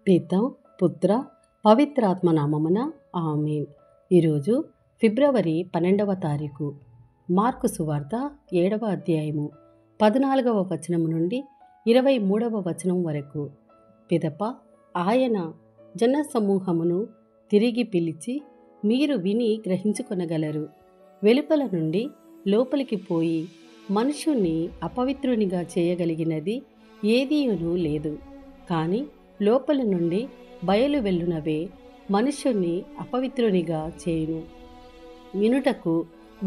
పిత పుత్ర పవిత్రాత్మ నామమున ఆమేన్. ఈరోజు ఫిబ్రవరి 12వ తారీఖు. మార్కు సువార్త 7వ అధ్యాయము 14వ వచనం నుండి 23వ వచనం వరకు. పిదప ఆయన జనసమూహమును తిరిగి పిలిచి, మీరు విని గ్రహించుకొనగలరు. వెలుపల నుండి లోపలికి పోయి మనుషుణ్ణి అపవిత్రునిగా చేయగలిగినది ఏదీయును లేదు. కానీ లోపల నుండి బయలు వెళ్ళునవే మనుష్యుణ్ణి అపవిత్రునిగా చేయును. వినుటకు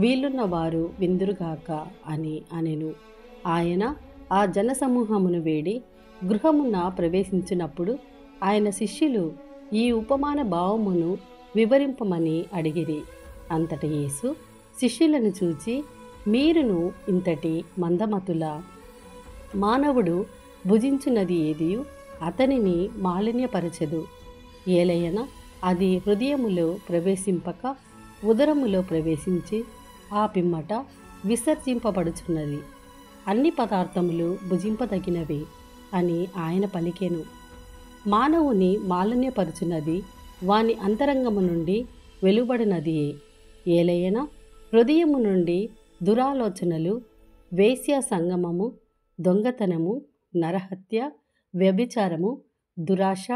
వీలున్న వారు విందురుగాక అని అనెను. ఆయన ఆ జనసమూహమును వేడి గృహమున ప్రవేశించినప్పుడు ఆయన శిష్యులు ఈ ఉపమాన భావమును వివరింపమని అడిగిరి. అంతట యేసు శిష్యులను చూచి, మీరును ఇంతటి మందమతులా? మానవుడు భుజించున్నది ఏదియు అతనిని మాలిన్యపరచదు. ఏలయన అది హృదయములో ప్రవేశింపక ఉదరములో ప్రవేశించి ఆ పిమ్మట విసర్జింపబడుచున్నది. అన్ని పదార్థములు భుజింపదగినవే అని ఆయన పలికెను. మానవుని మాలిన్యపరచున్నది వాని అంతరంగము నుండి వెలువడినదియే. ఏలయన హృదయము నుండి దురాలోచనలు, వేశ్య సంగమము, దొంగతనము, నరహత్య, వ్యభిచారము, దురాశ,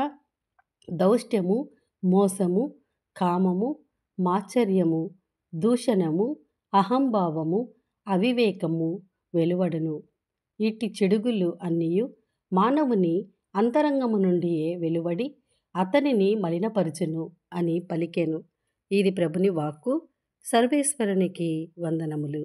దౌష్ట్యము, మోసము, కామము, మాత్సర్యము, దూషణము, అహంభావము, అవివేకము వెలువడును. ఇట్టి చెడుగులు అన్నియు మానవుని అంతరంగము నుండియే వెలువడి అతనిని మలినపరచును అని పలికెను. ఇది ప్రభుని వాక్కు. సర్వేశ్వరునికి వందనములు.